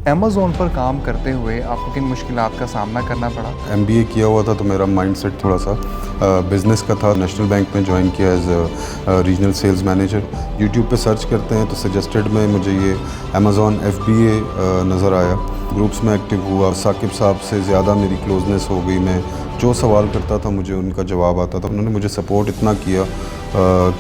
Amazon पर काम करते हुए आपको किन मुश्किलात का सामना करना पड़ा? एमबीए किया हुआ था तो मेरा माइंडसेट थोड़ा सा बिज़नेस का था। नेशनल बैंक में ज्वाइन किया as regional sales manager. YouTube पे सर्च करते हैं तो सजेस्टेड में मुझे ये अमेज़न एफबीए नज़र आया। ग्रुप्स में एक्टिव हुआ, साकिब साहब से ज़्यादा मेरी क्लोजनेस हो गई। मैं जो सवाल करता था मुझे उनका जवाब आता था। उन्होंने मुझे सपोर्ट इतना किया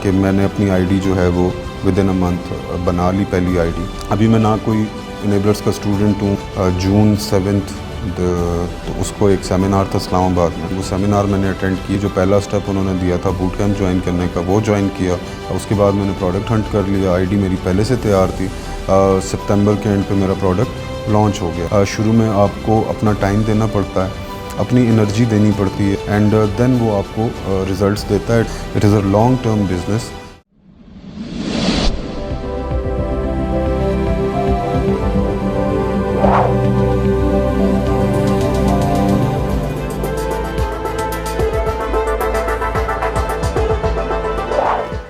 कि मैंने अपनी आईडी जो है वो विद इन अ मंथ बना ली, पहली आईडी। अभी मैं ना कोई इनेबलर्स का स्टूडेंट हूँ। जून 7 तो उसको एक सेमिनार था इस्लामाबाद में, वो सेमिनार मैंने अटेंड की। जो पहला स्टेप उन्होंने दिया था बूट कैंप ज्वाइन करने का, वो ज्वाइन किया। उसके बाद मैंने प्रोडक्ट हंट कर लिया। आईडी मेरी पहले से तैयार थी। सितंबर के एंड पे मेरा प्रोडक्ट लॉन्च हो गया। शुरू में आपको अपना टाइम देना पड़ता है, अपनी एनर्जी देनी पड़ती है, एंड देन वो आपको रिजल्ट्स देता है। It is a long term business.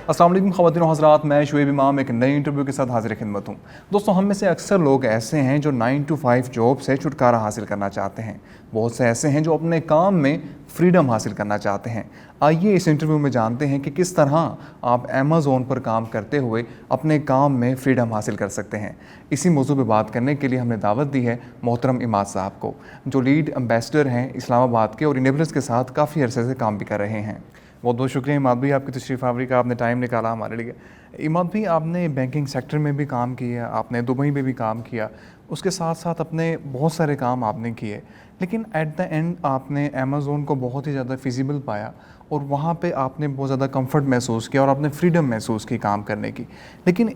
अस्सलाम वालेकुम ख़वातीन व हज़रात, मैं शुएब इमाम एक नई इंटरव्यू के साथ हाजिर खिदमत हूँ। दोस्तों, हम में से अक्सर लोग ऐसे हैं जो 9 to 5 जॉब से छुटकारा हासिल करना चाहते हैं। बहुत से ऐसे हैं जो अपने काम में फ्रीडम हासिल करना चाहते हैं। आइए इस इंटरव्यू में जानते हैं कि किस तरह आप अमेज़न पर काम करते हुए अपने काम में फ्रीडम हासिल कर सकते हैं। इसी मौजू पर बात करने के लिए हमने दावत दी है मोहतरम इमाद साहब को, जो लीड एम्बेसडर हैं इस्लामाबाद के और इनेबलर्स के साथ काफ़ी अरसे से काम भी कर रहे हैं। बहुत बहुत शुक्रिया इमाद भाई, आपकी तशरीफ़ आवरी का, आपने टाइम निकाला हमारे लिए। इमाद भाई, आपने बैंकिंग सेक्टर में भी काम किया, आपने दुबई में भी काम किया, उसके साथ साथ अपने बहुत सारे काम आपने किए, लेकिन एट द एंड आपने अमेज़न को बहुत ही ज़्यादा फिजिबल पाया और वहाँ पे आपने बहुत ज़्यादा कंफर्ट महसूस किया और आपने फ्रीडम महसूस की काम करने की। लेकिन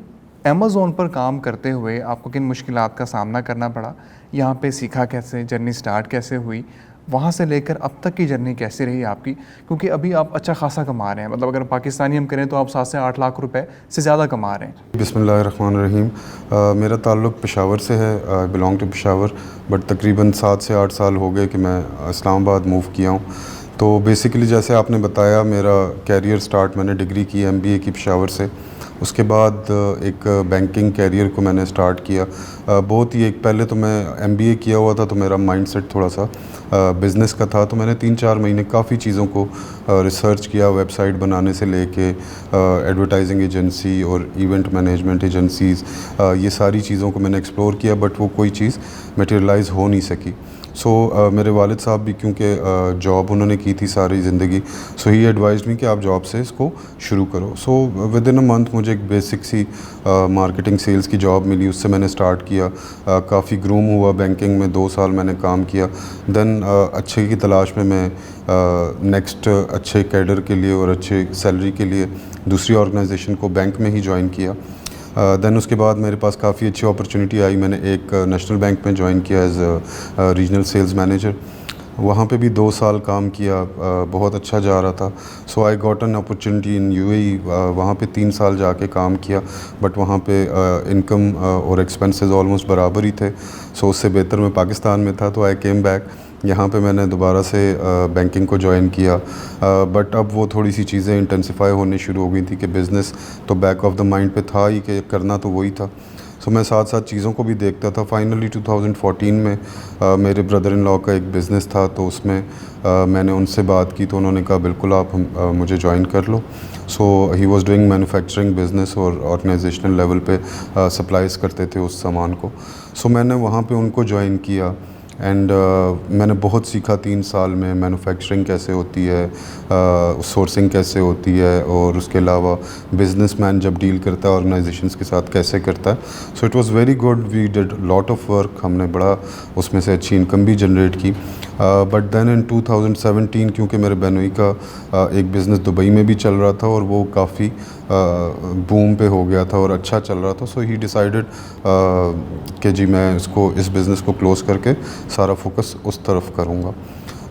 अमेज़न पर काम करते हुए आपको किन मुश्किलात का सामना करना पड़ा? यहाँ पे सीखा कैसे, जर्नी स्टार्ट कैसे हुई, वहाँ से लेकर अब तक की जर्नी कैसी रही आपकी? क्योंकि अभी आप अच्छा खासा कमा रहे हैं, मतलब अगर पाकिस्तानी हम करें तो आप 7 से 8 लाख रुपए से ज़्यादा कमा रहे हैं। बिस्मिल्लाहिर्रहमानिर्रहीम। मेरा ताल्लुक़ पेशावर से है। I belong to Peshawar, but तकरीबन 7 से 8 साल हो गए कि मैं इस्लामाबाद मूव किया हूँ। तो बेसिकली जैसे आपने बताया, मेरा कैरियर स्टार्ट मैंने डिग्री की एमबीए की पेशावर से। उसके बाद एक बैंकिंग कैरियर को मैंने स्टार्ट किया। बहुत ही एक पहले तो मैं एमबीए किया हुआ था तो मेरा माइंडसेट थोड़ा सा बिज़नेस का था। तो मैंने 3-4 महीने काफ़ी चीज़ों को रिसर्च किया, वेबसाइट बनाने से लेके एडवर्टाइजिंग एजेंसी और इवेंट मैनेजमेंट एजेंसीज़, ये सारी चीज़ों को मैंने एक्सप्लोर किया, बट वो कोई चीज़ मटेरियलाइज़ हो नहीं सकी। सो मेरे वालिद साहब भी, क्योंकि जॉब उन्होंने की थी सारी ज़िंदगी, सो ही एडवाइज्ड मी कि आप जॉब से इसको शुरू करो। So with in a month मुझे एक बेसिक सी मार्केटिंग सेल्स की जॉब मिली, उससे मैंने स्टार्ट किया। काफ़ी ग्रूम हुआ बैंकिंग में, 2 साल मैंने काम किया। देन अच्छे की तलाश में मैं नेक्स्ट अच्छे कैडर के लिए और अच्छे सैलरी के लिए दूसरी ऑर्गेनाइजेशन को बैंक में ही ज्वाइन किया। देन उसके बाद मेरे पास काफ़ी अच्छी अपॉर्चुनिटी आई। मैंने एक नेशनल बैंक में ज्वाइन किया एज रीजनल सेल्स मैनेजर। वहाँ पे भी 2 साल काम किया। बहुत अच्छा जा रहा था। So I got an opportunity in UAE. वहाँ पे 3 साल जाके काम किया, बट वहाँ पे इनकम और एक्सपेंसेस ऑलमोस्ट बराबर ही थे। सो उससे बेहतर मैं पाकिस्तान में था, तो आई केम बैक। यहाँ पे मैंने दोबारा से बैंकिंग को ज्वाइन किया, बट अब वो थोड़ी सी चीज़ें इंटेंसिफाई होनी शुरू हो गई थी कि बिज़नेस तो बैक ऑफ द माइंड पे था ही कि करना तो वही था। सो मैं साथ साथ चीज़ों को भी देखता था। फाइनली 2014 में मेरे ब्रदर इन लॉ का एक बिज़नेस था, तो उसमें मैंने उनसे बात की तो उन्होंने कहा बिल्कुल आप मुझे ज्वाइन कर लो। So he was doing manufacturing business और ऑर्गेनाइजेशनल लेवल पे सप्लाईज करते थे उस सामान को। सो मैंने वहाँ पे उनको ज्वाइन किया, एंड मैंने बहुत सीखा 3 साल में। मैन्युफैक्चरिंग कैसे होती है, सोर्सिंग कैसे होती है, और उसके अलावा बिजनेसमैन जब डील करता है ऑर्गेनाइजेशंस के साथ कैसे करता है। So it was very good, we did lot of work. हमने बड़ा उसमें से अच्छी इनकम भी जनरेट की। बट देन इन 2017, क्योंकि मेरे बहनोई का एक बिज़नेस दुबई में भी चल रहा था और वो काफ़ी बूम पे हो गया था और अच्छा चल रहा था। सो ही डिसाइडेड कि जी मैं इसको, इस बिज़नेस को क्लोज़ करके सारा फोकस उस तरफ करूँगा।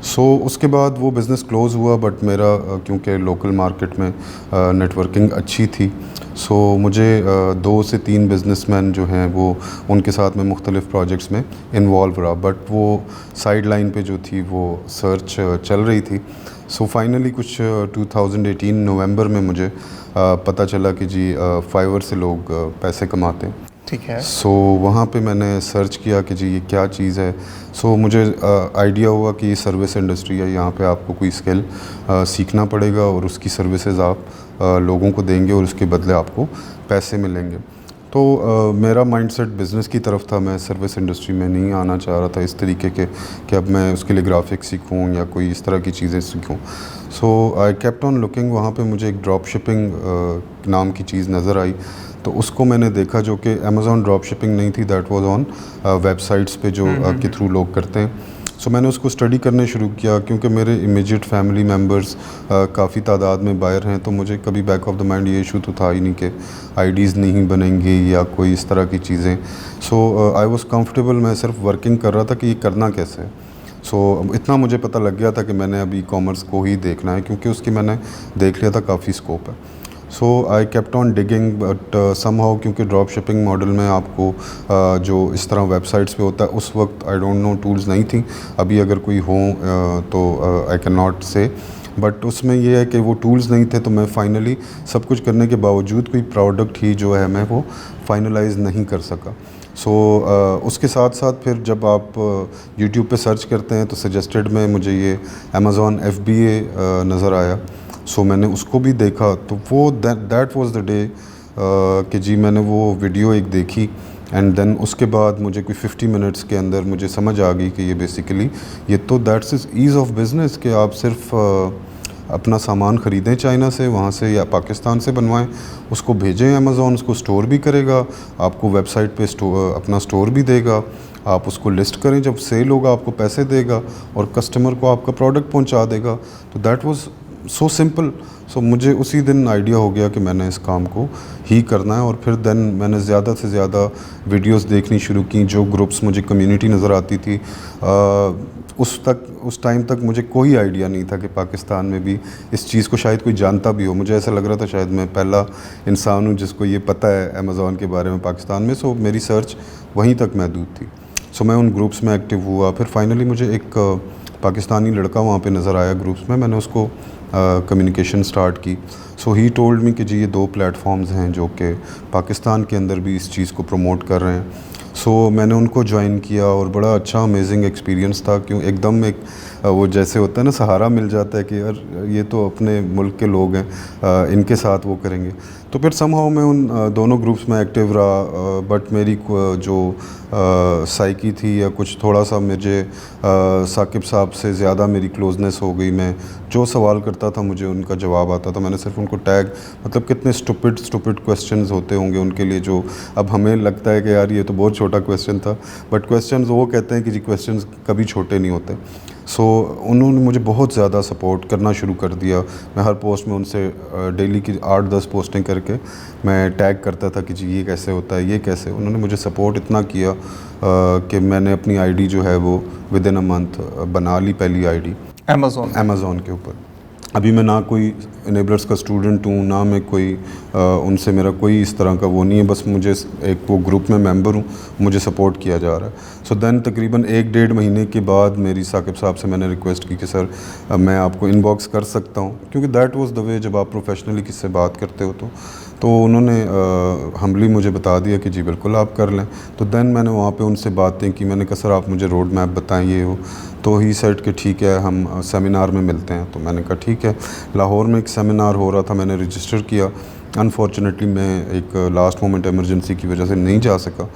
सो उसके बाद वो बिज़नेस क्लोज़ हुआ, बट मेरा क्योंकि लोकल मार्केट में नेटवर्किंग अच्छी थी, सो मुझे 2 से 3 बिज़नेसमैन जो हैं वो, उनके साथ में मुख्तलिफ़ प्रोजेक्ट्स में इन्वॉल्व रहा। बट वो साइड लाइन पे जो थी वो सर्च चल रही थी। सो फाइनली कुछ 2018 नवंबर में मुझे पता चला कि जी फाइवर से लोग पैसे कमाते हैं। ठीक है। सो वहाँ पे मैंने सर्च किया कि जी ये क्या चीज़ है। सो मुझे आइडिया हुआ कि ये सर्विस इंडस्ट्री है, यहाँ पे आपको कोई स्किल सीखना पड़ेगा और उसकी सर्विसेज आप लोगों को देंगे और उसके बदले आपको पैसे मिलेंगे। तो मेरा माइंडसेट बिज़नेस की तरफ था, मैं सर्विस इंडस्ट्री में नहीं आना चाह रहा था इस तरीके के कि अब मैं उसके लिए ग्राफिक्स सीखूँ या कोई इस तरह की चीज़ें सीखूँ। सो आई केप्ट ऑन लुकिंग, वहाँ पे मुझे एक ड्रॉप शिपिंग नाम की चीज़ नज़र आई, तो उसको मैंने देखा, जो कि अमेज़ॉन ड्रॉप शिपिंग नहीं थी, दैट वाज ऑन वेबसाइट्स पे जो के थ्रू लोग करते हैं। सो मैंने उसको स्टडी करने शुरू किया, क्योंकि मेरे इमीडिएट फैमिली मेम्बर्स काफ़ी तादाद में बायर हैं, तो मुझे कभी बैक ऑफ द माइंड ये इशू तो था ही नहीं कि आईडीज़ नहीं बनेंगी या कोई इस तरह की चीज़ें। सो आई वाज कंफर्टेबल, मैं सिर्फ वर्किंग कर रहा था कि ये करना कैसे है। सो इतना मुझे पता लग गया था कि मैंने अभी कॉमर्स को ही देखना है, क्योंकि उसकी मैंने देख लिया था काफ़ी स्कोप है। So I kept on digging, but somehow क्योंकि ड्रॉप शिपिंग मॉडल में आपको जो इस तरह वेबसाइट्स पे होता है, उस वक्त आई डोंट नो टूल्स नहीं थी, अभी अगर कोई हो तो आई कैन नॉट से, बट उसमें ये है कि वो टूल्स नहीं थे, तो मैं फाइनली सब कुछ करने के बावजूद कोई प्रोडक्ट ही जो है मैं वो फाइनलाइज नहीं कर सका। सो उसके साथ साथ फिर जब आप यूट्यूब पे सर्च करते हैं तो सजेस्टेड में मुझे ये अमेज़ॉन FBA नज़र आया। सो मैंने उसको भी देखा, तो वो दैट वाज द डे कि जी मैंने वो वीडियो एक देखी, एंड देन उसके बाद मुझे कोई 50 मिनट्स के अंदर मुझे समझ आ गई कि ये बेसिकली ये तो that's is ease of business, कि आप सिर्फ अपना सामान ख़रीदें चाइना से, वहाँ से या पाकिस्तान से बनवाएं, उसको भेजें अमेज़ॉन, उसको स्टोर भी करेगा, आपको वेबसाइट पे अपना स्टोर भी देगा, आप उसको लिस्ट करें, जब सेल होगा आपको पैसे देगा और कस्टमर को आपका प्रोडक्ट पहुँचा देगा। तो दैट वाज सो सिंपल। सो मुझे उसी दिन आइडिया हो गया कि मैंने इस काम को ही करना है, और फिर देन मैंने ज़्यादा से ज़्यादा वीडियोस देखनी शुरू की, जो ग्रुप्स मुझे कम्युनिटी नज़र आती थी। उस टाइम तक मुझे कोई आइडिया नहीं था कि पाकिस्तान में भी इस चीज़ को शायद कोई जानता भी हो। मुझे ऐसा लग रहा था शायद मैं पहला इंसान हूँ जिसको ये पता है अमेज़ॉन के बारे में पाकिस्तान में। सो मेरी सर्च वहीं तक महदूद थी। सो मैं उन ग्रुप्स में एक्टिव हुआ, फिर फाइनली मुझे एक पाकिस्तानी लड़का वहाँ पे नज़र आया ग्रुप्स में, मैंने उसको कम्युनिकेशन स्टार्ट की। सो ही टोल्ड मी कि जी ये 2 प्लेटफॉर्म्स हैं जो कि पाकिस्तान के अंदर भी इस चीज़ को प्रमोट कर रहे हैं। सो मैंने उनको ज्वाइन किया और बड़ा अच्छा अमेजिंग एक्सपीरियंस था, क्यों एकदम एक वो जैसे होता है ना, सहारा मिल जाता है कि यार ये तो अपने मुल्क के लोग हैं, इनके साथ वो करेंगे। तो फिर समहाउ मैं उन दोनों ग्रुप्स में एक्टिव रहा, बट मेरी जो साइकी थी या कुछ थोड़ा सा मुझे साकिब साहब से ज़्यादा मेरी क्लोजनेस हो गई। मैं जो सवाल करता था मुझे उनका जवाब आता था। मैंने सिर्फ उनको टैग, मतलब कितने स्टूपिड क्वेश्चंस होते होंगे उनके लिए, जो अब हमें लगता है कि यार ये तो बहुत छोटा क्वेश्चन था, बट क्वेश्चंस वो कहते हैं कि जी क्वेश्चंस कभी छोटे नहीं होते। सो उन्होंने मुझे बहुत ज़्यादा सपोर्ट करना शुरू कर दिया। मैं हर पोस्ट में उनसे डेली की 8-10 पोस्टें करके मैं टैग करता था कि जी ये कैसे होता है, ये कैसे। उन्होंने मुझे सपोर्ट इतना किया कि मैंने अपनी आईडी जो है वो विद इन अ मंथ बना ली, पहली आईडी अमेज़ॉन के ऊपर। अभी मैं ना कोई इनेबलर्स का स्टूडेंट हूँ, ना मैं कोई उनसे मेरा कोई इस तरह का वो नहीं है, बस मुझे एक वो ग्रुप में मेंबर हूँ, मुझे सपोर्ट किया जा रहा है। सो देन तकरीबन 1-1.5 महीने के बाद मेरी साकिब साहब से मैंने रिक्वेस्ट की कि सर मैं आपको इनबॉक्स कर सकता हूँ, क्योंकि दैट वाज द वे जब आप प्रोफेशनली किससे बात करते हो तो उन्होंने हम्बली मुझे बता दिया कि जी बिल्कुल आप कर लें। तो देन मैंने वहाँ पे उनसे बातें की, मैंने कहा सर आप मुझे रोड मैप बताएं ये हो। तो ही सेट कि ठीक है हम सेमिनार में मिलते हैं। तो मैंने कहा ठीक है। लाहौर में एक सेमिनार हो रहा था, मैंने रजिस्टर किया। अनफॉर्चुनेटली मैं एक लास्ट मोमेंट इमरजेंसी की वजह से नहीं जा सका।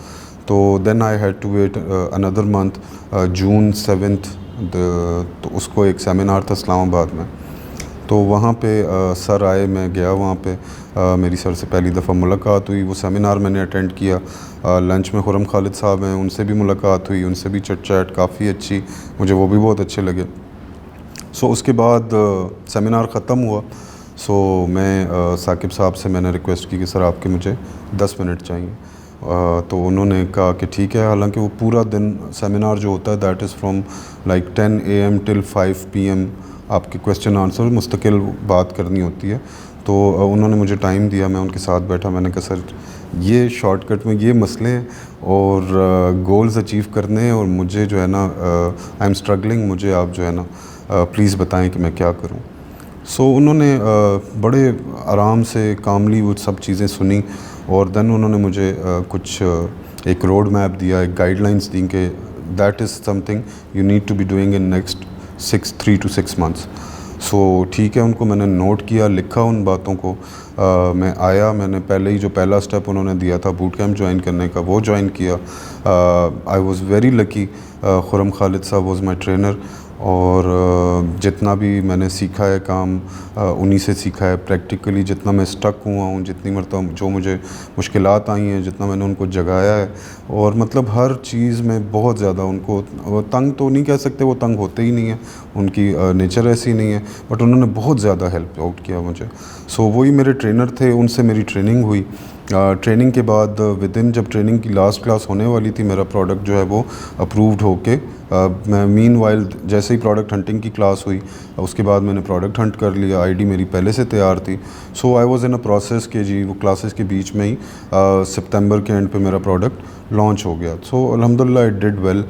तो then I had to wait another month, June 7 तो उसको एक सेमिनार था इस्लामाबाद में। तो वहाँ पे सर आए, मैं गया वहाँ पे, मेरी सर से पहली दफ़ा मुलाकात हुई। वो सेमिनार मैंने अटेंड किया। लंच में खुरम खालिद साहब हैं, उनसे भी मुलाकात हुई, उनसे भी चट चैट काफ़ी अच्छी, मुझे वो भी बहुत अच्छे लगे। सो उसके बाद सेमिनार ख़त्म हुआ। सो मैं साकिब साहब से मैंने रिक्वेस्ट की कि सर आपके मुझे 10 मिनट चाहिए। तो उन्होंने कहा कि ठीक है। हालांकि वो पूरा दिन सेमिनार जो होता है that is from like 10 AM till 5 PM आपके क्वेश्चन आंसर मुस्तकिल बात करनी होती है। तो उन्होंने मुझे टाइम दिया, मैं उनके साथ बैठा। मैंने कहा सर ये शॉर्टकट में ये मसले हैं और गोल्स अचीव करने हैं और मुझे जो है ना आई एम स्ट्रगलिंग, मुझे आप जो है ना प्लीज़ बताएं कि मैं क्या करूं। सो उन्होंने बड़े आराम से कामली वो सब चीज़ें सुनी और देन उन्होंने मुझे कुछ एक रोड मैप दिया, एक गाइडलाइंस दी कि that is something you need to be doing in next 3 to 6 months। So ठीक है, उनको मैंने नोट किया, लिखा उन बातों को। मैं आया, मैंने पहले ही जो पहला स्टेप उन्होंने दिया था बूट कैंप ज्वाइन करने का, वो ज्वाइन किया। I was very lucky, Khurram Khalid साहब वॉज़ माई ट्रेनर, और जितना भी मैंने सीखा है काम उन्हीं से सीखा है प्रैक्टिकली। जितना मैं स्टक हुआ हूँ, जितनी मरतबा जो मुझे मुश्किलात आई हैं, जितना मैंने उनको जगाया है, और मतलब हर चीज़ में बहुत ज़्यादा उनको तंग तो नहीं कह सकते, वो तंग होते ही नहीं है, उनकी नेचर ऐसी नहीं है, बट उन्होंने बहुत ज़्यादा हेल्प आउट किया मुझे। सो वही मेरे ट्रेनर थे, उनसे मेरी ट्रेनिंग हुई। ट्रेनिंग के बाद विदिन, जब ट्रेनिंग की लास्ट क्लास होने वाली थी, मेरा प्रोडक्ट जो है वो अप्रूव्ड होके मैं मीन वाइल जैसे ही प्रोडक्ट हंटिंग की क्लास हुई, उसके बाद मैंने प्रोडक्ट हंट कर लिया। आईडी मेरी पहले से तैयार थी। सो I was in a process के जी वो क्लासेस के बीच में ही सितंबर के एंड पे मेरा प्रोडक्ट लॉन्च हो गया। सो अल्हम्दुलिल्लाह इट डिड वेल,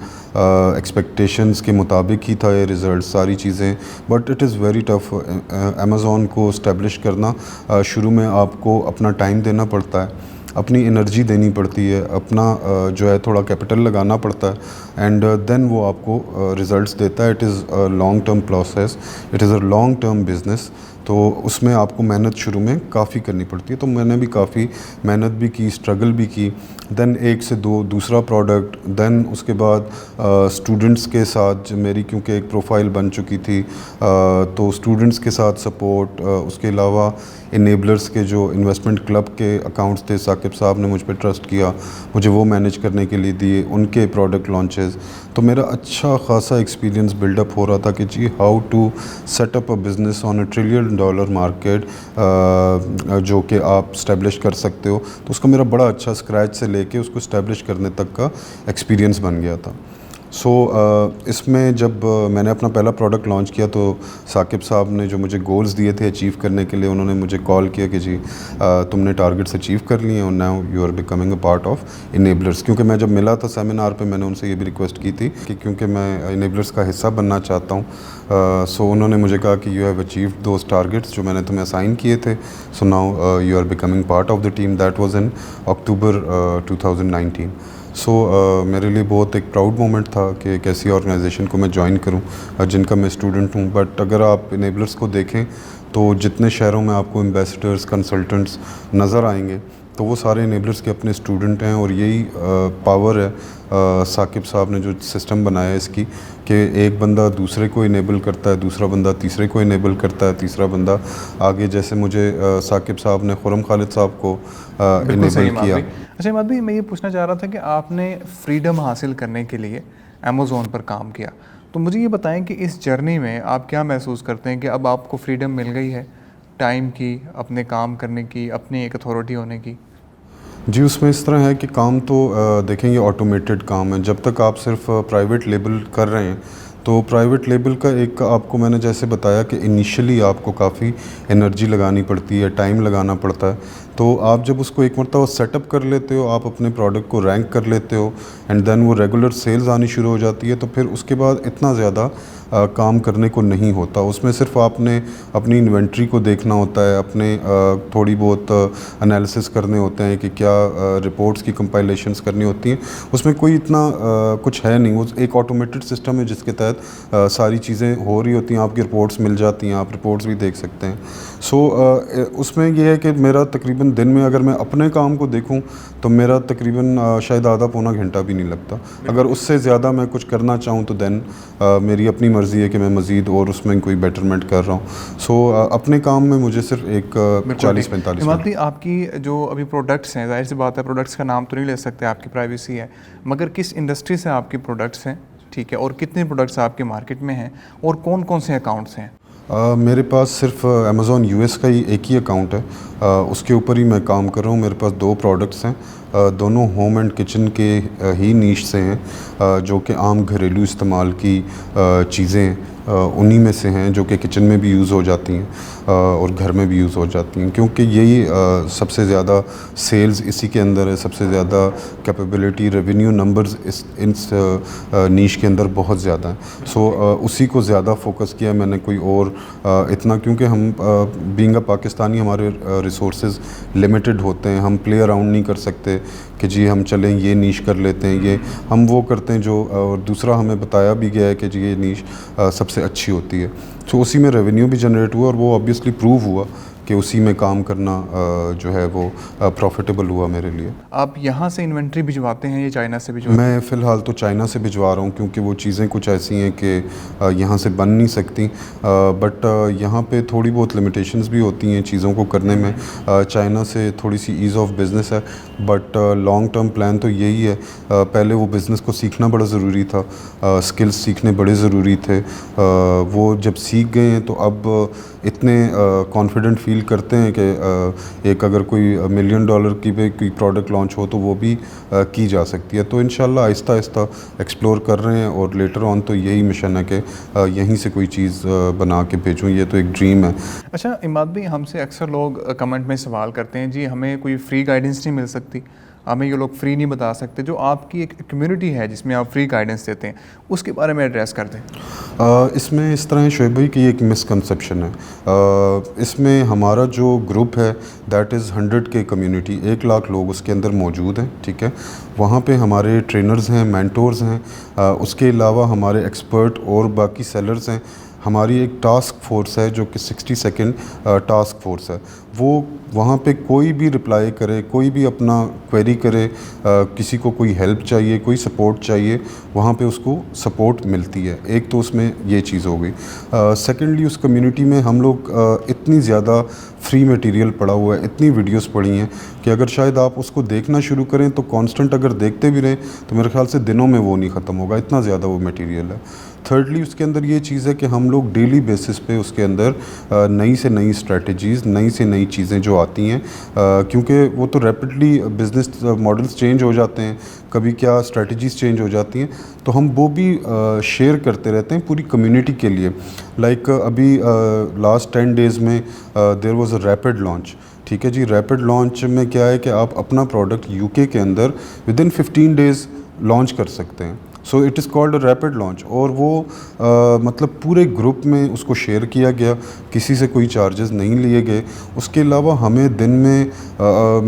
एक्सपेक्टेशंस के मुताबिक ही था ये रिज़ल्ट, सारी चीज़ें। But it is very tough Amazon को इस्टेब्लिश करना। शुरू में आपको अपना टाइम देना पड़ता है, अपनी एनर्जी देनी पड़ती है, अपना जो है थोड़ा कैपिटल लगाना पड़ता है, एंड देन वो आपको रिज़ल्ट्स देता है। It is a long term process, it is a long term business. तो उसमें आपको मेहनत शुरू में काफ़ी करनी पड़ती है। तो मैंने भी काफ़ी मेहनत भी की, स्ट्रगल भी की। देन 1 से 2 दूसरा प्रोडक्ट, देन उसके बाद स्टूडेंट्स के साथ मेरी क्योंकि एक प्रोफाइल बन चुकी थी, तो स्टूडेंट्स के साथ सपोर्ट, उसके अलावा इनेबलर्स के जो इन्वेस्टमेंट क्लब के अकाउंट्स थे, साकिब साहब ने मुझ पर ट्रस्ट किया, मुझे वो मैनेज करने के लिए दिए, उनके प्रोडक्ट लॉन्चेस। तो मेरा अच्छा खासा एक्सपीरियंस बिल्डअप हो रहा था कि जी how to set up a business on $1 trillion market, जो कि आप स्टैब्लिश कर सकते हो। तो उसका मेरा बड़ा अच्छा स्क्रैच से लेके उसको स्टैब्लिश करने तक का एक्सपीरियंस बन गया था। सो इसमें जब मैंने अपना पहला प्रोडक्ट लॉन्च किया, तो साकिब साहब ने जो मुझे गोल्स दिए थे अचीव करने के लिए, उन्होंने मुझे कॉल किया कि जी तुमने टारगेट्स अचीव कर लिए हैं और now you are becoming a part of enablers. क्योंकि मैं जब मिला था सेमिनार पे, मैंने उनसे ये भी रिक्वेस्ट की थी कि क्योंकि मैं इनेबलर्स का हिस्सा बनना चाहता हूँ। सो उन्होंने मुझे कहा कि you have achieved those targets जो मैंने तुम्हें असाइन किए थे। So now you are becoming part of the team. That was in October 2019। सो मेरे लिए बहुत एक प्राउड मोमेंट था कि एक ऐसी ऑर्गेनाइजेशन को मैं ज्वाइन करूं जिनका मैं स्टूडेंट हूं। बट अगर आप इनेबलर्स को देखें तो जितने शहरों में आपको एम्बेसडर्स, कंसल्टेंट्स नज़र आएंगे, तो वो सारे इनेबलर्स के अपने स्टूडेंट हैं। और यही पावर है साकिब साहब ने जो सिस्टम बनाया है इसकी, कि एक बंदा दूसरे को इनेबल करता है, दूसरा बंदा तीसरे को इनेबल करता है, तीसरा बंदा आगे, जैसे मुझे साकिब साहब ने खुरम खालिद साहब को इनेबल किया। अच्छा इमाद भाई, मैं ये पूछना चाह रहा था कि आपने फ्रीडम हासिल करने के लिए अमेज़ॉन पर काम किया, तो मुझे ये बताएं कि इस जर्नी में आप क्या महसूस करते हैं कि अब आपको फ्रीडम मिल गई है टाइम की, अपने काम करने की, अपनी एक अथॉरिटी होने की? जी, उसमें इस तरह है कि काम तो देखेंगे ऑटोमेटेड काम है। जब तक आप सिर्फ प्राइवेट लेबल कर रहे हैं, तो प्राइवेट लेबल का एक आपको मैंने जैसे बताया कि इनिशियली आपको काफ़ी एनर्जी लगानी पड़ती है, टाइम लगाना पड़ता है। तो आप जब उसको एक मरतबा सेटअप कर लेते हो, आप अपने प्रोडक्ट को रैंक कर लेते हो, एंड देन वो रेगुलर सेल्स आनी शुरू हो जाती है, तो फिर उसके बाद इतना ज़्यादा काम करने को नहीं होता। उसमें सिर्फ आपने अपनी इन्वेंट्री को देखना होता है, अपने थोड़ी बहुत एनालिसिस करने होते हैं कि क्या रिपोर्ट्स की कंपाइलेशंस करनी होती हैं। उसमें कोई इतना कुछ है नहीं। वो एक ऑटोमेटेड सिस्टम है जिसके तहत सारी चीज़ें हो रही होती हैं, आपकी रिपोर्ट्स मिल जाती हैं, आप रिपोर्ट्स भी देख सकते हैं। सो उसमें यह है कि मेरा तकरीबन दिन में अगर मैं अपने काम को देखूं तो मेरा तकरीबन शायद आधा पौना घंटा भी नहीं लगता। अगर उससे ज़्यादा मैं कुछ करना चाहूं तो देन मेरी अपनी मर्ज़ी है कि मैं मज़ीद और उसमें कोई बेटरमेंट कर रहा हूं। सो अपने काम में मुझे सिर्फ एक 40-45 मिनट। आपकी जो अभी प्रोडक्ट्स हैं, जाहिर सी बात है प्रोडक्ट्स का नाम तो नहीं ले सकते, आपकी प्राइवेसी है, मगर किस इंडस्ट्री से आपके प्रोडक्ट्स हैं, ठीक है, और कितने प्रोडक्ट्स आपके मार्केट में हैं और कौन कौन से अकाउंट्स हैं? मेरे पास सिर्फ अमेज़ॉन यूएस का ही एक ही अकाउंट है, उसके ऊपर ही मैं काम कर रहा हूँ। मेरे पास 2 प्रोडक्ट्स हैं, दोनों होम एंड किचन के ही नीश से हैं, जो कि आम घरेलू इस्तेमाल की चीज़ें उन्हीं में से हैं, जो कि किचन में भी यूज़ हो जाती हैं और घर में भी यूज़ हो जाती हैं, क्योंकि यही सबसे ज़्यादा सेल्स इसी के अंदर है, सबसे ज़्यादा कैपेबिलिटी, रेवेन्यू नंबर्स इस नीश के अंदर बहुत ज़्यादा हैं। सो उसी को ज़्यादा फोकस किया मैंने, कोई और इतना, क्योंकि हम बीइंग अ पाकिस्तानी हमारे रिसोर्सेज लिमिटेड होते हैं, हम प्ले अराउंड नहीं कर सकते कि जी हम चलें ये नीश कर लेते हैं, ये हम वो करते हैं जो और दूसरा हमें बताया भी गया है कि जी ये नीश सबसे अच्छी होती है। तो उसी में रेवेन्यू भी जनरेट हुआ और वो ऑब्वियसली प्रूव हुआ कि उसी में काम करना जो है वो प्रॉफिटेबल हुआ मेरे लिए। आप यहाँ से इन्वेंट्री भिजवाते हैं या चाइना से भिजवाते मैं फ़िलहाल तो चाइना से भिजवा रहा हूँ क्योंकि वो चीज़ें कुछ ऐसी हैं कि यहाँ से बन नहीं सकती, बट यहाँ पे थोड़ी बहुत लिमिटेशंस भी होती हैं चीज़ों को करने में। चाइना से थोड़ी सी ईज़ ऑफ बिज़नेस है, बट लॉन्ग टर्म प्लान तो यही है। पहले वो बिज़नेस को सीखना बड़ा ज़रूरी था, स्किल्स सीखने बड़े ज़रूरी थे। वो जब सीख गए हैं तो अब इतने कॉन्फिडेंट फील करते हैं कि एक अगर कोई $1 मिलियन की पे कोई प्रोडक्ट लॉन्च हो तो वो भी की जा सकती है। तो इंशाल्लाह आहिस्ता आहिस्ता एक्सप्लोर कर रहे हैं और लेटर ऑन तो यही मिशन है कि यहीं से कोई चीज़ बना के भेजूँ, ये तो एक ड्रीम है। अच्छा इमाद भाई, हमसे अक्सर लोग कमेंट में सवाल करते हैं जी हमें कोई फ्री गाइडेंस नहीं मिल सकती, हमें ये लोग फ्री नहीं बता सकते। जो आपकी एक कम्युनिटी है जिसमें आप फ्री गाइडेंस देते हैं उसके बारे में एड्रेस कर दें। इसमें इस तरह है शोएब भाई कि एक मिसकंसेप्शन है। इसमें हमारा जो ग्रुप है that is 100K community, 1 lakh लोग उसके अंदर मौजूद हैं, ठीक है। वहाँ पे हमारे ट्रेनर्स हैं, मेंटोर्स हैं, उसके अलावा हमारे एक्सपर्ट और बाकी सेलर्स हैं। हमारी एक टास्क फोर्स है जो कि 60 सेकंड टास्क फोर्स है। वो वहाँ पे कोई भी रिप्लाई करे, कोई भी अपना क्वेरी करे, किसी को कोई हेल्प चाहिए, कोई सपोर्ट चाहिए, वहाँ पे उसको सपोर्ट मिलती है। एक तो उसमें ये चीज़ हो गई। सेकेंडली उस कम्युनिटी में हम लोग इतनी ज़्यादा फ्री मटेरियल पड़ा हुआ है, इतनी वीडियोस पड़ी हैं कि अगर शायद आप उसको देखना शुरू करें तो कांस्टेंट अगर देखते भी रहें तो मेरे ख्याल से दिनों में वो नहीं ख़त्म होगा, इतना ज़्यादा वो मटेरियल है। थर्डली उसके अंदर ये चीज़ है कि हम लोग डेली बेसिस पे उसके अंदर नई से नई स्ट्रेटजीज़, नई से नई चीज़ें जो आती हैं, क्योंकि वो तो रैपिडली बिज़नेस मॉडल्स चेंज हो जाते हैं, कभी क्या स्ट्रेटजीज़ चेंज हो जाती हैं, तो हम वो भी शेयर करते रहते हैं पूरी कम्युनिटी के लिए। लाइक अभी लास्ट 10 डेज़ में there was a rapid launch, ठीक है जी। रैपिड लॉन्च में क्या है कि आप अपना प्रोडक्ट यूके के अंदर विदिन 15 डेज़ लॉन्च कर सकते हैं। सो it is called a rapid launch, और वो मतलब पूरे ग्रुप में उसको शेयर किया गया, किसी से कोई चार्जेस नहीं लिए गए। उसके अलावा हमें दिन में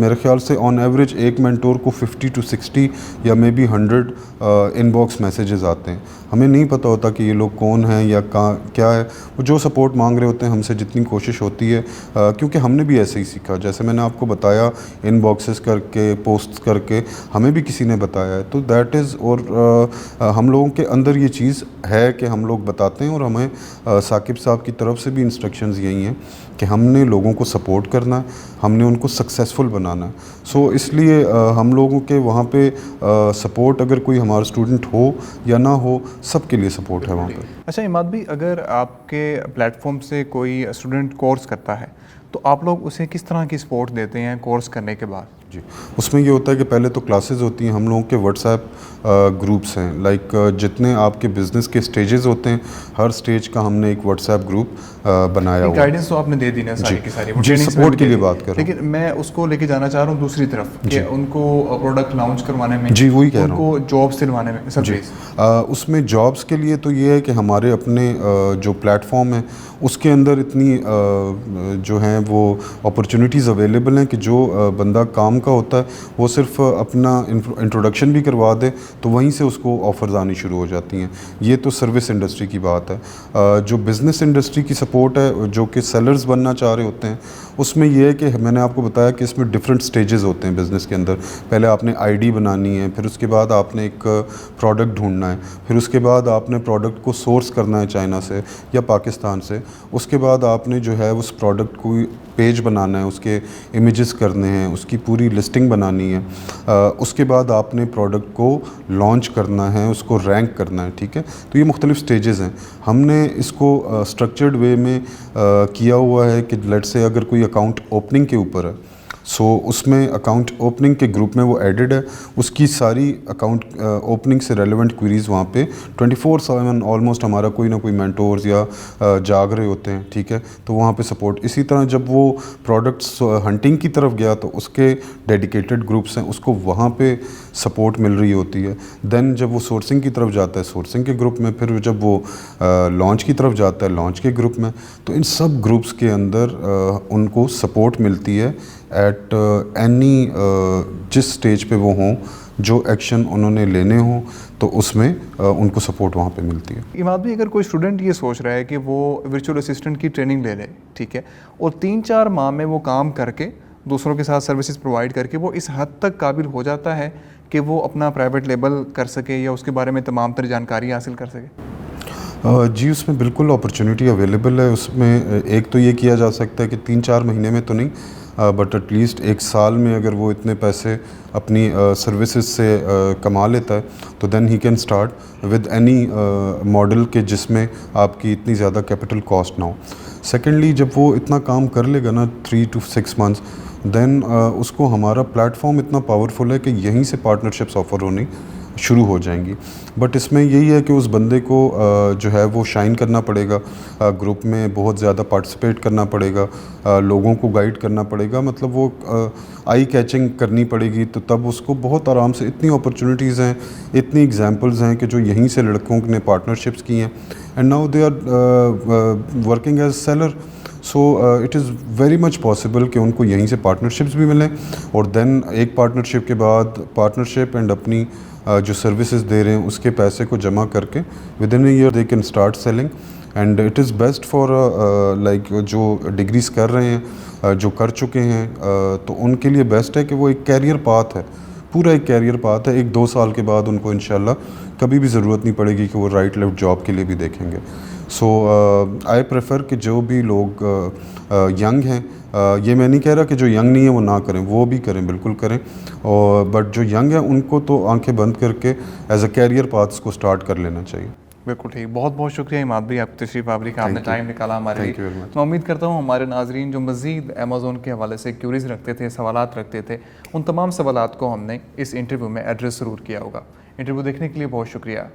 मेरे ख्याल से ऑन एवरेज एक मेंटोर को 50 to 60 या मे बी 100 इनबॉक्स मैसेजेस आते हैं। हमें नहीं पता होता कि ये लोग कौन हैं या कहाँ क्या है, वो जो सपोर्ट मांग रहे होते हैं हमसे, जितनी कोशिश होती है, क्योंकि हमने भी ऐसे ही सीखा। जैसे मैंने आपको बताया, इनबॉक्सेस करके, पोस्ट करके हमें भी किसी ने बताया है, तो दैट इज़। और हम लोगों के अंदर ये चीज़ है कि हम लोग बताते हैं, और हमें साकिब साहब की तरफ से भी इंस्ट्रक्शंस यही हैं कि हमने लोगों को सपोर्ट करना है, हमने उनको सक्सेसफुल बनाना है। सो इसलिए हम लोगों के वहाँ पे सपोर्ट, अगर कोई हमारा स्टूडेंट हो या ना हो, सबके लिए सपोर्ट है वहाँ पे। अच्छा इमाद भाई, अगर आपके प्लेटफॉर्म से कोई स्टूडेंट कोर्स करता है तो आप लोग उसे किस तरह की सपोर्ट देते हैं कोर्स करने के बाद? जी, उसमें ये होता है कि पहले तो क्लासेस होती हैं, हम लोगों के व्हाट्सएप ग्रुप्स हैं। लाइक जितने आपके बिज़नेस के स्टेजेस होते हैं, हर स्टेज का हमने एक व्हाट्सएप ग्रुप बनाया हुआ है। गाइडेंस तो आपने दे दी ना सारी की सारी, जी, सपोर्ट के लिए बात कर रहा हूँ। लेकिन मैं उसको लेके जाना चाह रहा हूँ दूसरी तरफ कि उनको प्रोडक्ट लॉन्च करवाने में, जी वही कह रहा हूँ, उनको जॉब्स दिलवाने में सब चीज़। उसमें जॉब्स के लिए तो ये है कि हमारे अपने जो प्लेटफॉर्म है उसके अंदर इतनी जो हैं वो अपॉर्चुनिटीज़ अवेलेबल हैं कि जो बंदा काम का होता है वो सिर्फ अपना इंट्रोडक्शन भी करवा दे तो वहीं से उसको ऑफ़र्स आनी शुरू हो जाती हैं। ये तो सर्विस इंडस्ट्री की बात है। जो बिज़नेस इंडस्ट्री की सपोर्ट है, जो कि सेलर्स बनना चाह रहे होते हैं, उसमें यह है कि मैंने आपको बताया कि इसमें डिफरेंट स्टेजेस होते हैं बिज़नेस के अंदर। पहले आपने आईडी बनानी है, फिर उसके बाद आपने एक प्रोडक्ट ढूंढना है, फिर उसके बाद आपने प्रोडक्ट को सोर्स करना है चाइना से या पाकिस्तान से। उसके बाद आपने जो है उस प्रोडक्ट को पेज बनाना है, उसके इमेजेस करने हैं, उसकी पूरी लिस्टिंग बनानी है। उसके बाद आपने प्रोडक्ट को लॉन्च करना है, उसको रैंक करना है, ठीक है। तो ये मुख्तलिफ स्टेजेस हैं। हमने इसको स्ट्रक्चर्ड वे में किया हुआ है कि लेट्स से अगर कोई अकाउंट ओपनिंग के ऊपर है सो उसमें अकाउंट ओपनिंग के ग्रुप में वो एडेड है, उसकी सारी अकाउंट ओपनिंग से रेलेवेंट क्वेरीज वहाँ पे 24/7 ऑलमोस्ट हमारा कोई ना कोई मेंटोर्स या जाग रहे होते हैं, ठीक है। तो वहाँ पे सपोर्ट, इसी तरह जब वो प्रोडक्ट्स हंटिंग की तरफ गया तो उसके डेडिकेटेड ग्रुप्स हैं, उसको वहाँ पे सपोर्ट मिल रही होती है। देन जब वो सोर्सिंग की तरफ जाता है सोर्सिंग के ग्रुप में, फिर जब वो लॉन्च की तरफ जाता है लॉन्च के ग्रुप में, तो इन सब ग्रुप्स के अंदर उनको सपोर्ट मिलती है एट एनी जिस स्टेज पे वो हों, जो एक्शन उन्होंने लेने हों तो उसमें उनको सपोर्ट वहाँ पे मिलती है। इमाद भाई, अगर कोई स्टूडेंट ये सोच रहा है कि वो वर्चुअल असिस्टेंट की ट्रेनिंग ले ले, ठीक है, और 3-4 माह में वो काम करके दूसरों के साथ सर्विसेज प्रोवाइड करके वो इस हद तक काबिल हो जाता है कि वो अपना प्राइवेट लेबल कर सके या उसके बारे में तमाम तर जानकारी हासिल कर सके? जी, उसमें बिल्कुल अपॉर्चुनिटी अवेलेबल है। उसमें एक तो ये किया जा सकता है कि 3-4 महीने में तो नहीं, बट एटलीस्ट 1 साल में अगर वो इतने पैसे अपनी सर्विसेज से कमा लेता है तो then he can start with any model के जिसमें आपकी इतनी ज़्यादा कैपिटल कॉस्ट ना हो। सेकेंडली, जब वो इतना काम कर लेगा ना 3 to 6 मंथ्स, देन उसको हमारा प्लेटफॉर्म इतना पावरफुल है कि यहीं से पार्टनरशिप्स ऑफ़र होनी शुरू हो जाएंगी। बट इसमें यही है कि उस बंदे को जो है वो शाइन करना पड़ेगा, ग्रुप में बहुत ज़्यादा पार्टिसिपेट करना पड़ेगा, लोगों को गाइड करना पड़ेगा, मतलब वो आई कैचिंग करनी पड़ेगी, तो तब उसको बहुत आराम से, इतनी अपॉर्चुनिटीज़ हैं, इतनी एग्जांपल्स हैं कि जो यहीं से लड़कों ने पार्टनरशिप्स की हैं and now they are working as seller. So it is very much possible कि उनको यहीं से पार्टनरशिप्स भी मिलें और देन एक पार्टनरशिप के बाद पार्टनरशिप एंड अपनी जो सर्विसेज दे रहे हैं उसके पैसे को जमा करके with in a year they can start selling. And it is best for like जो डिग्रीज कर रहे हैं, जो कर चुके हैं, तो उनके लिए बेस्ट है कि वो एक कैरियर पाथ है, पूरा एक कैरियर पाथ है। 1-2 साल के बाद उनको इंशाल्लाह कभी भी ज़रूरत नहीं पड़ेगी कि वो राइट लेफ्ट जॉब के लिए भी देखेंगे। सो आई प्रेफर कि जो भी लोग यंग हैं, ये मैं नहीं कह रहा कि जो यंग नहीं है वो ना करें, वो भी करें, बिल्कुल करें, और बट जो यंग है उनको तो आंखें बंद करके एज अ कैरियर पाथ्स को स्टार्ट कर लेना चाहिए। बिल्कुल ठीक, बहुत बहुत शुक्रिया इमाद भाई, आपकी तशरीफ़ आवरी का, आपने टाइम निकाला हमारे लिए। Very much. मैं उम्मीद करता हूँ हमारे नाजरीन जो मज़ीद अमेज़ोन के हवाले से क्यूरीज रखते थे, सवालात रखते थे, उन तमाम सवालात को हमने इस इंटरव्यू में एड्रेस ज़रूर किया होगा। इंटरव्यू देखने के लिए बहुत शुक्रिया।